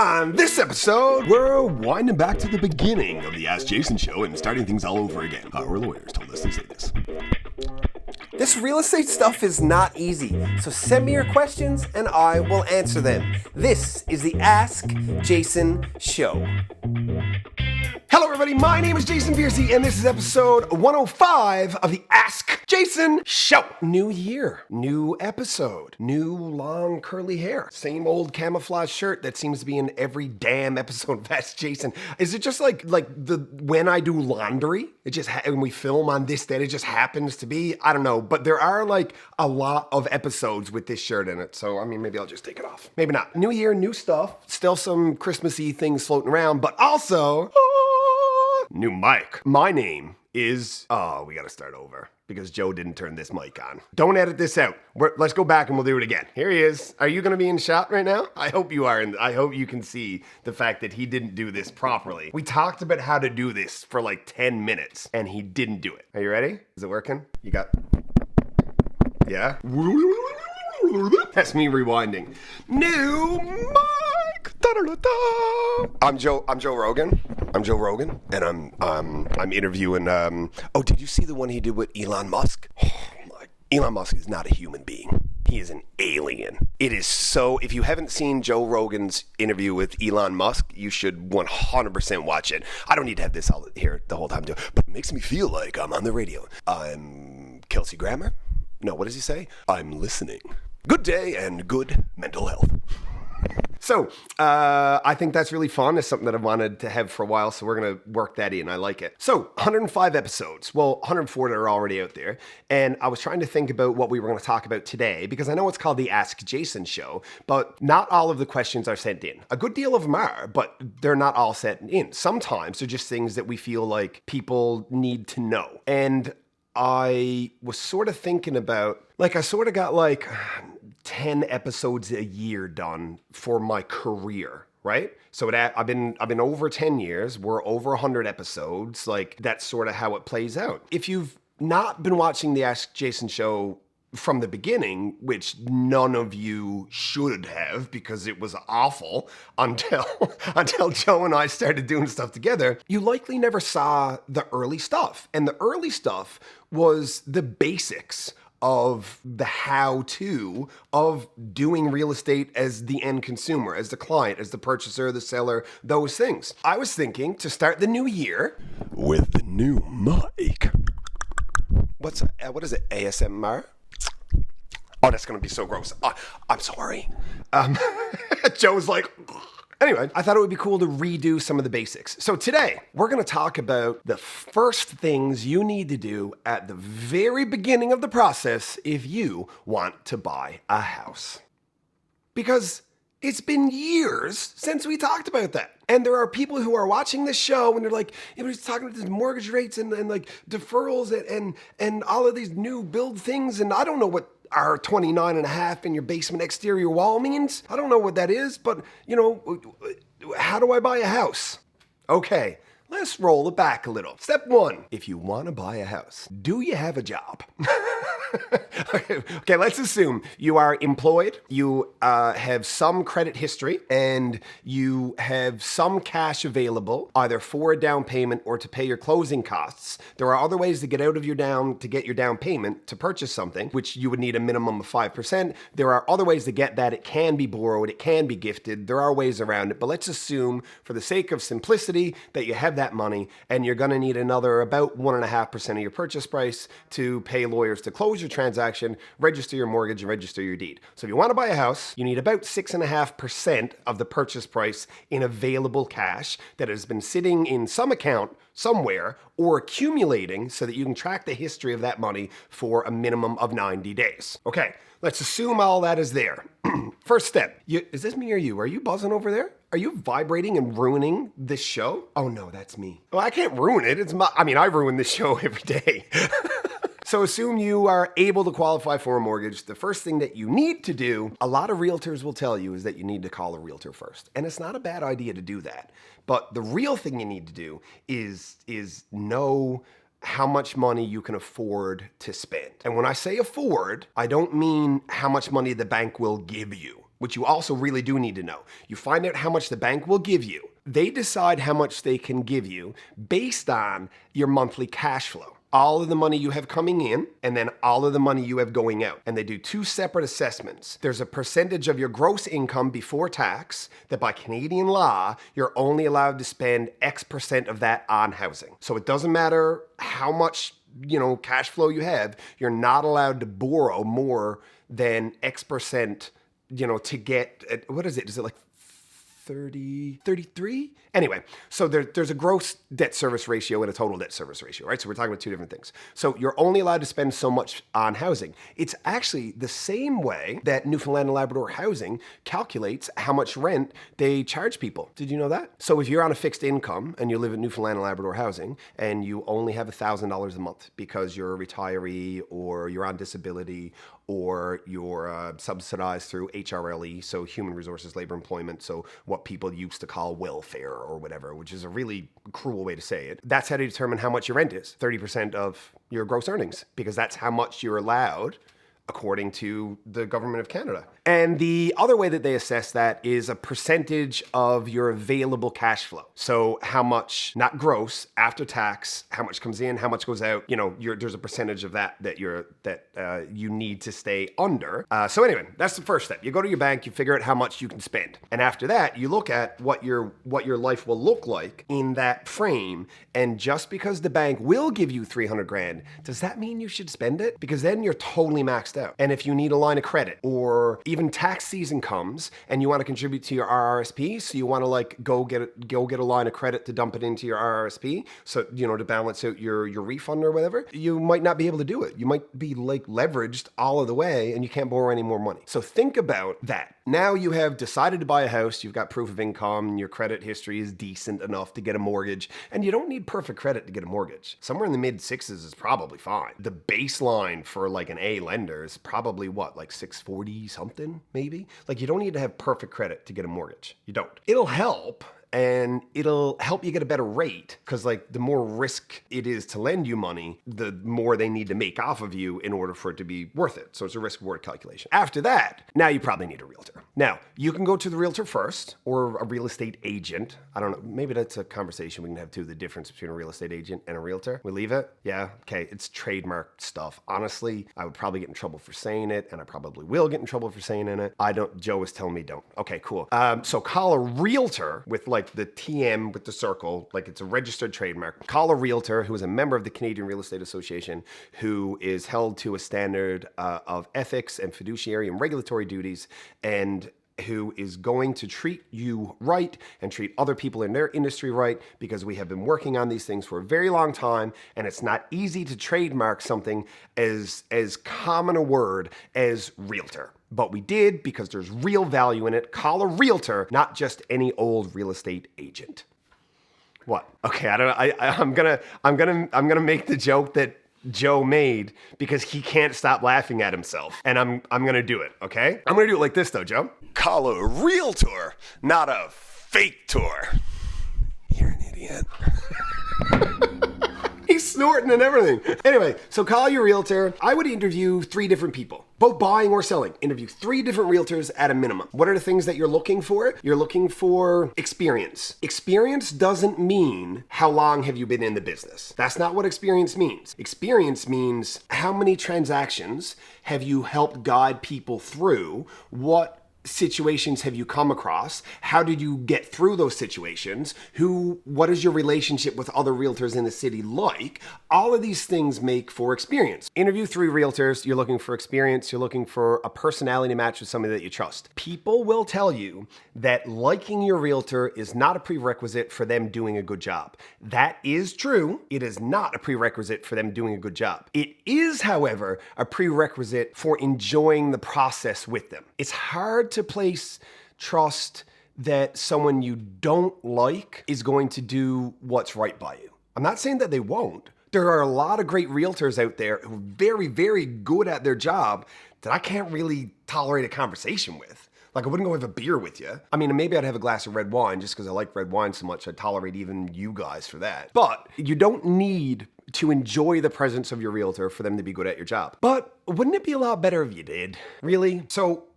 On this episode, we're winding back to the beginning of the Ask Jason show and starting things all over again. Our lawyers told us to say this. This real estate stuff is not easy, so send me your questions and I will answer them. This is the Ask Jason Show. Hello everybody, my name is Jason Piercey and this is episode 105 of the Ask Jason Show. New year, new episode, new long curly hair, same old camouflage shirt that seems to be in every damn episode of Ask Jason. Is it just like the when I do laundry, it just when we film on this day, it just happens to be? I don't know, but there are like a lot of episodes with this shirt in it, so I mean maybe I'll just take it off. Maybe not. New year, new stuff, still some Christmassy things floating around, but also new mic. My name is, we gotta start over because Joe didn't turn this mic on. Don't edit this out. Let's go back and we'll do it again. Here he is. Are you gonna be in shot right now? I hope you are, and I hope you can see the fact that he didn't do this properly. We talked about how to do this for like 10 minutes and he didn't do it. Are you ready? Is it working? You got, yeah? That's me rewinding. New mic. Da-da-da-da. I'm Joe Rogan. And I'm interviewing. Did you see the one he did with Elon Musk? Oh my! Elon Musk is not a human being. He is an alien. It is so. If you haven't seen Joe Rogan's interview with Elon Musk, you should 100% watch it. I don't need to have this all here the whole time, but it makes me feel like I'm on the radio. I'm Kelsey Grammer. No, what does he say? I'm listening. Good day and good mental health. So, I think that's really fun. It's something that I've wanted to have for a while, so we're going to work that in. I like it. So, 105 episodes. Well, 104 that are already out there. And I was trying to think about what we were going to talk about today, because I know it's called the Ask Jason Show, but not all of the questions are sent in. A good deal of them are, but they're not all sent in. Sometimes they're just things that we feel like people need to know. And I was sort of thinking about, I sort of got 10 episodes a year done for my career, right? So I've been over 10 years. We're over 100 episodes. That's sort of how it plays out. If you've not been watching the Ask Jason show from the beginning, which none of you should have because it was awful until Joe and I started doing stuff together, you likely never saw the early stuff. And the early stuff was the basics of the how-to of doing real estate as the end consumer, as the client, as the purchaser, the seller, those things. I was thinking to start the new year with the new mic. What is it, ASMR? Oh, that's going to be so gross. I'm sorry. Joe's like... Anyway, I thought it would be cool to redo some of the basics. So today, we're going to talk about the first things you need to do at the very beginning of the process if you want to buy a house. Because it's been years since we talked about that. And there are people who are watching this show and they're like, he's talking about these mortgage rates and deferrals and all of these new build things. And I don't know what R29.5 in your basement exterior wall means. I don't know what that is, but how do I buy a house? Okay, let's roll it back a little. Step one, if you want to buy a house, do you have a job? Okay, let's assume you are employed, you have some credit history, and you have some cash available, either for a down payment or to pay your closing costs. There are other ways to get your down payment to purchase something, which you would need a minimum of 5%. There are other ways to get that. It can be borrowed, it can be gifted. There are ways around it, but let's assume, for the sake of simplicity, that you have that money and you're gonna need another about 1.5% of your purchase price to pay lawyers to close your transaction, register your mortgage, and register your deed. So if you want to buy a house, you need about 6.5% of the purchase price in available cash that has been sitting in some account somewhere or accumulating so that you can track the history of that money for a minimum of 90 days. Okay, let's assume all that is there. First step, is this me or you? Are you buzzing over there? Are you vibrating and ruining this show? Oh no, that's me. Well, I can't ruin it. I ruin this show every day. So assume you are able to qualify for a mortgage. The first thing that you need to do, a lot of realtors will tell you, is that you need to call a realtor first. And it's not a bad idea to do that. But the real thing you need to do is know how much money you can afford to spend. And when I say afford, I don't mean how much money the bank will give you. which you also really do need to know. You find out how much the bank will give you. They decide how much they can give you based on your monthly cash flow. All of the money you have coming in, and then all of the money you have going out. And they do two separate assessments. There's a percentage of your gross income before tax that by Canadian law, you're only allowed to spend X% of that on housing. So it doesn't matter how much, cash flow you have, you're not allowed to borrow more than X%, to get, what is it? Is it like 33? Anyway, so there's a gross debt service ratio and a total debt service ratio, right? So we're talking about two different things. So you're only allowed to spend so much on housing. It's actually the same way that Newfoundland and Labrador housing calculates how much rent they charge people. Did you know that? So if you're on a fixed income and you live in Newfoundland and Labrador housing and you only have $1,000 a month because you're a retiree or you're on disability or you're subsidized through HRLE, so Human Resources Labor Employment, so what people used to call welfare or whatever, which is a really cruel way to say it. That's how to determine how much your rent is, 30% of your gross earnings, because that's how much you're allowed according to the government of Canada. And the other way that they assess that is a percentage of your available cash flow. So how much, not gross, after tax, how much comes in, how much goes out, there's a percentage of that you need to stay under. So anyway, that's the first step. You go to your bank, you figure out how much you can spend. And after that, you look at what your life will look like in that frame. And just because the bank will give you 300 grand, does that mean you should spend it? Because then you're totally maxed out. And if you need a line of credit, or even tax season comes and you want to contribute to your RRSP, so you want to go get a line of credit to dump it into your RRSP, so to balance out your refund or whatever, you might not be able to do it. You might be leveraged all of the way and you can't borrow any more money. So think about that. Now you have decided to buy a house, you've got proof of income, your credit history is decent enough to get a mortgage, and you don't need perfect credit to get a mortgage. Somewhere in the mid sixes is probably fine. The baseline for an A lender is probably 640 something, maybe? You don't need to have perfect credit to get a mortgage. You don't. It'll help. And it'll help you get a better rate because the more risk it is to lend you money, the more they need to make off of you in order for it to be worth it. So it's a risk reward calculation. After that, now you probably need a realtor. Now, you can go to the realtor first or a real estate agent. I don't know. Maybe that's a conversation we can have too, the difference between a real estate agent and a realtor. We leave it? Yeah. Okay. It's trademark stuff. Honestly, I would probably get in trouble for saying it, and I probably will get in trouble for saying it. Joe was telling me don't. Okay, cool. So call a realtor with the TM with the circle, it's a registered trademark. Call a realtor who is a member of the Canadian Real Estate Association, who is held to a standard of ethics and fiduciary and regulatory duties, and who is going to treat you right and treat other people in their industry right, because we have been working on these things for a very long time, and it's not easy to trademark something as common a word as realtor. But we did because there's real value in it. Call a realtor, not just any old real estate agent. What? Okay, I'm gonna make the joke that Joe made because he can't stop laughing at himself. And I'm gonna do it, okay? I'm gonna do it like this though, Joe. Call a realtor, not a fake tour. You're an idiot. He's snorting and everything. Anyway, so call your realtor. I would interview 3 different people, both buying or selling. Interview 3 different realtors at a minimum. What are the things that you're looking for? You're looking for experience. Experience doesn't mean how long have you been in the business. That's not what experience means. Experience means how many transactions have you helped guide people through? What situations have you come across? How did you get through those situations? What is your relationship with other realtors in the city like? All of these things make for experience. Interview 3 realtors. You're looking for experience. You're looking for a personality match with somebody that you trust. People will tell you that liking your realtor is not a prerequisite for them doing a good job. That is true. It is not a prerequisite for them doing a good job. It is, however, a prerequisite for enjoying the process with them. It's hard to place trust that someone you don't like is going to do what's right by you. I'm not saying that they won't. There are a lot of great realtors out there who are very, very good at their job that I can't really tolerate a conversation with. I wouldn't go have a beer with you. I mean, maybe I'd have a glass of red wine just because I like red wine so much. I'd tolerate even you guys for that. But you don't need to enjoy the presence of your realtor for them to be good at your job. But wouldn't it be a lot better if you did? Really? So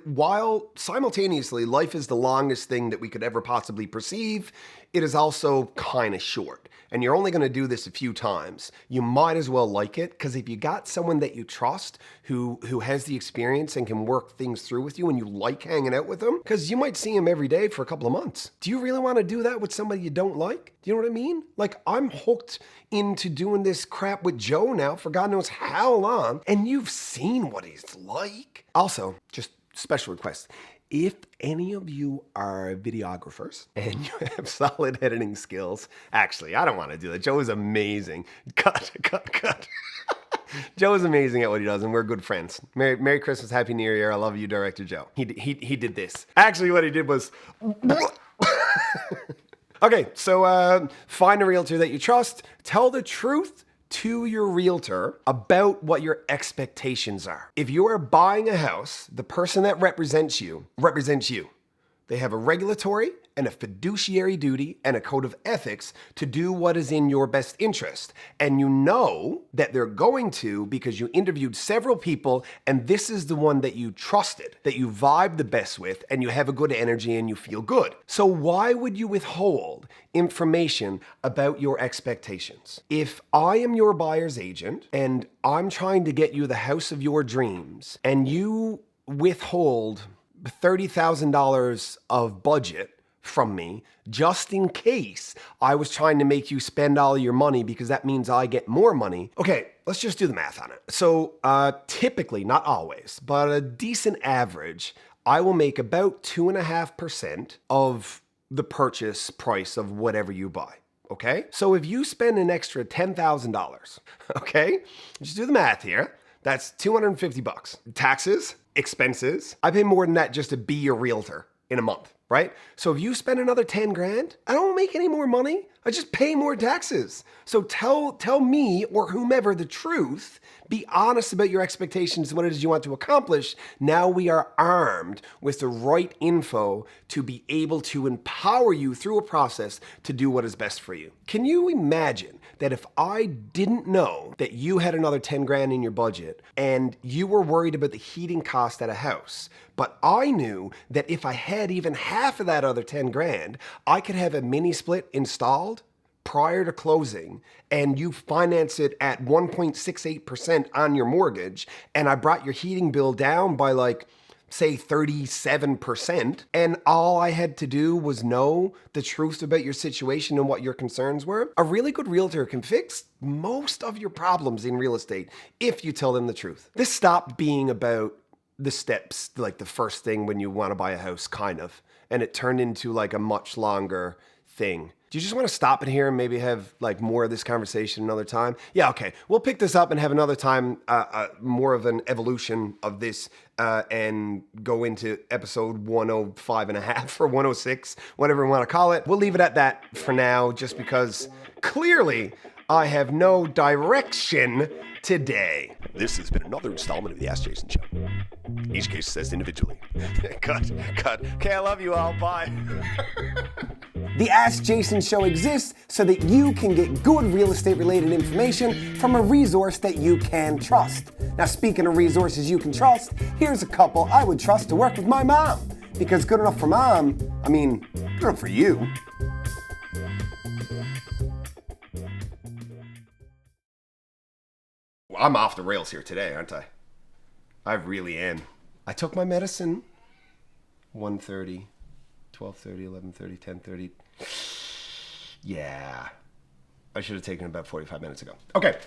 while simultaneously life is the longest thing that we could ever possibly perceive, it is also kind of short. And you're only going to do this a few times. You might as well like it, because if you got someone that you trust who has the experience and can work things through with you, and you like hanging out with them, because you might see him every day for a couple of months. Do you really want to do that with somebody you don't like? Do you know what I mean? Like, I'm hooked into doing this crap with Joe now for God knows how long, and you've seen what he's like. Also, just special request. If any of you are videographers and you have solid editing skills, actually, I don't want to do that. Joe is amazing. Cut. Joe is amazing at what he does, and we're good friends. Merry Christmas, Happy New Year. I love you, Director Joe. He did this. Actually, what he did was... Okay, so find a realtor that you trust. Tell the truth to your realtor about what your expectations are. If you are buying a house, the person that represents you. They have a regulatory and a fiduciary duty and a code of ethics to do what is in your best interest. And you know that they're going to because you interviewed several people and this is the one that you trusted, that you vibe the best with, and you have a good energy and you feel good. So why would you withhold information about your expectations? If I am your buyer's agent and I'm trying to get you the house of your dreams and you withhold $30,000 of budget from me just in case I was trying to make you spend all your money because that means I get more money. Okay, let's just do the math on it. So typically, not always, but a decent average, I will make about 2.5% of the purchase price of whatever you buy. Okay? So if you spend an extra $10,000, okay? Just do the math here. That's $250. Taxes, expenses. I pay more than that just to be your realtor in a month, right? So if you spend another 10 grand, I don't make any more money. I just pay more taxes. So tell me or whomever the truth. Be honest about your expectations and what it is you want to accomplish. Now we are armed with the right info to be able to empower you through a process to do what is best for you. Can you imagine that if I didn't know that you had another 10 grand in your budget and you were worried about the heating cost at a house, but I knew that if I had even half of that other 10 grand, I could have a mini split installed prior to closing, and you finance it at 1.68% on your mortgage, and I brought your heating bill down by like, say 37%, and all I had to do was know the truth about your situation and what your concerns were, a really good realtor can fix most of your problems in real estate if you tell them the truth. This stopped being about the steps, like the first thing when you want to buy a house, kind of, and it turned into like a much longer thing. Do you just want to stop it here and maybe have like more of this conversation another time? Yeah, okay. We'll pick this up and have another time, more of an evolution of this and go into episode 105 and a half or 106, whatever we want to call it. We'll leave it at that for now just because clearly I have no direction today. This has been another installment of the Ask Jason Show. Each case assessed individually. Cut. Okay, I love you all. Bye. The Ask Jason Show exists so that you can get good real estate related information from a resource that you can trust. Now, speaking of resources you can trust, here's a couple I would trust to work with my mom. Because good enough for mom, I mean, good enough for you. I'm off the rails here today, aren't I? I really am. I took my medicine 1:30, 12:30, 11:30, 10:30. Yeah. I should have taken it about 45 minutes ago. Okay.